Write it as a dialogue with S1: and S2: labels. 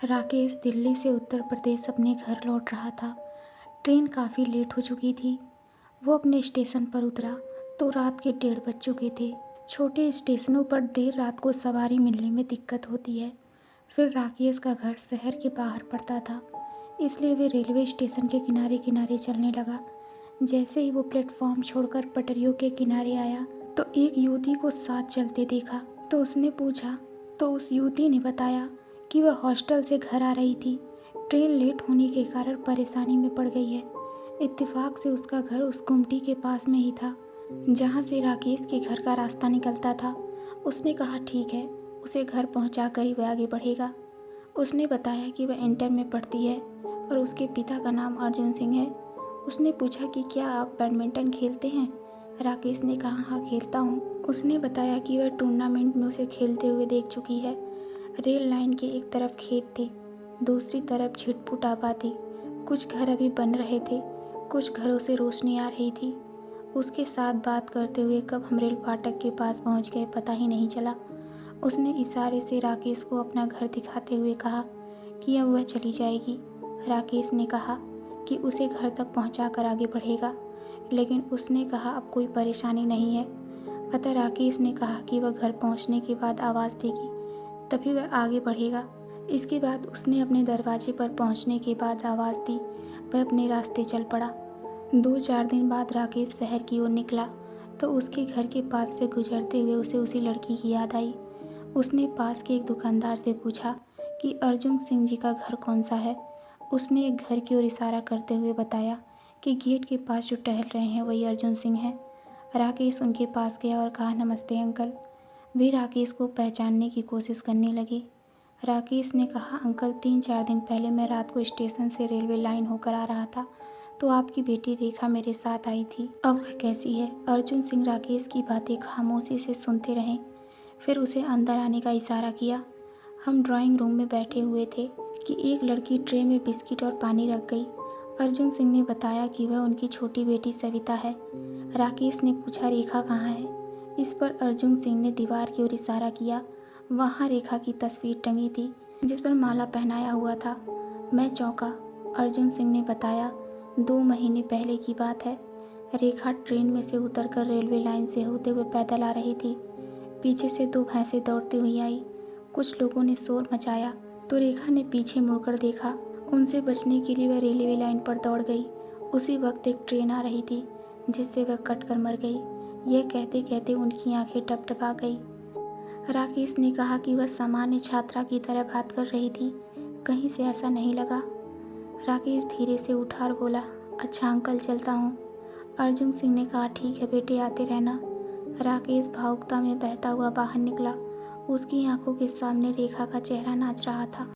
S1: राकेश दिल्ली से उत्तर प्रदेश अपने घर लौट रहा था। ट्रेन काफ़ी लेट हो चुकी थी। वो अपने स्टेशन पर उतरा तो रात के 1:30 बज चुके थे। छोटे स्टेशनों पर देर रात को सवारी मिलने में दिक्कत होती है। फिर राकेश का घर शहर के बाहर पड़ता था, इसलिए वे रेलवे स्टेशन के किनारे किनारे चलने लगा। जैसे ही वो प्लेटफॉर्म छोड़कर पटरियों के किनारे आया तो एक युवती को साथ चलते देखा। तो उसने पूछा तो उस युवती ने बताया कि वह हॉस्टल से घर आ रही थी। ट्रेन लेट होने के कारण परेशानी में पड़ गई है। इत्तेफाक से उसका घर उस गुमटी के पास में ही था जहाँ से राकेश के घर का रास्ता निकलता था। उसने कहा ठीक है, उसे घर पहुँचा कर ही वह आगे बढ़ेगा। उसने बताया कि वह इंटर में पढ़ती है और उसके पिता का नाम अर्जुन सिंह है। उसने पूछा कि क्या आप बैडमिंटन खेलते हैं? राकेश ने कहा हाँ खेलता हूँ। उसने बताया कि वह टूर्नामेंट में उसे खेलते हुए देख चुकी है। रेल लाइन के एक तरफ खेत थे, दूसरी तरफ छिटपुट आबादी। कुछ घर अभी बन रहे थे, कुछ घरों से रोशनी आ रही थी। उसके साथ बात करते हुए कब हम रेल फाटक के पास पहुंच गए पता ही नहीं चला। उसने इशारे से राकेश को अपना घर दिखाते हुए कहा कि अब वह चली जाएगी। राकेश ने कहा कि उसे घर तक पहुंचाकर आगे बढ़ेगा, लेकिन उसने कहा अब कोई परेशानी नहीं है। अतः राकेश ने कहा कि वह घर पहुंचने के बाद आवाज़ देगी, तभी वह आगे बढ़ेगा। इसके बाद उसने अपने दरवाजे पर पहुंचने के बाद आवाज़ दी। वह अपने रास्ते चल पड़ा। 2-4 दिन बाद राकेश शहर की ओर निकला तो उसके घर के पास से गुजरते हुए उसे उसी लड़की की याद आई। उसने पास के एक दुकानदार से पूछा कि अर्जुन सिंह जी का घर कौन सा है। उसने एक घर की ओर इशारा करते हुए बताया कि गेट के पास जो टहल रहे हैं वही अर्जुन सिंह हैं। राकेश उनके पास गया और कहा नमस्ते अंकल। वे राकेश को पहचानने की कोशिश करने लगे। राकेश ने कहा अंकल 3-4 दिन पहले मैं रात को स्टेशन से रेलवे लाइन होकर आ रहा था तो आपकी बेटी रेखा मेरे साथ आई थी। अब वह कैसी है? अर्जुन सिंह राकेश की बातें खामोशी से सुनते रहे। फिर उसे अंदर आने का इशारा किया। हम ड्राइंग रूम में बैठे हुए थे कि एक लड़की ट्रे में बिस्किट और पानी रख गई। अर्जुन सिंह ने बताया कि वह उनकी छोटी बेटी सविता है। राकेश ने पूछा रेखा कहाँ है? इस पर अर्जुन सिंह ने दीवार की ओर इशारा किया। वहाँ रेखा की तस्वीर टंगी थी जिस पर माला पहनाया हुआ था। मैं चौंका। अर्जुन सिंह ने बताया 2 महीने पहले की बात है। रेखा ट्रेन में से उतरकर रेलवे लाइन से होते हुए पैदल आ रही थी। पीछे से 2 भैंसें दौड़ती हुई आई। कुछ लोगों ने शोर मचाया तो रेखा ने पीछे मुड़कर देखा। उनसे बचने के लिए वह रेलवे लाइन पर दौड़ गई। उसी वक्त एक ट्रेन आ रही थी जिससे वह कटकर मर गई। यह कहते कहते उनकी आंखें टपटपा गई। राकेश ने कहा कि वह सामान्य छात्रा की तरह बात कर रही थी, कहीं से ऐसा नहीं लगा। राकेश धीरे से उठा और बोला अच्छा अंकल चलता हूँ। अर्जुन सिंह ने कहा ठीक है बेटे आते रहना। राकेश भावुकता में बहता हुआ बाहर निकला। उसकी आंखों के सामने रेखा का चेहरा नाच रहा था।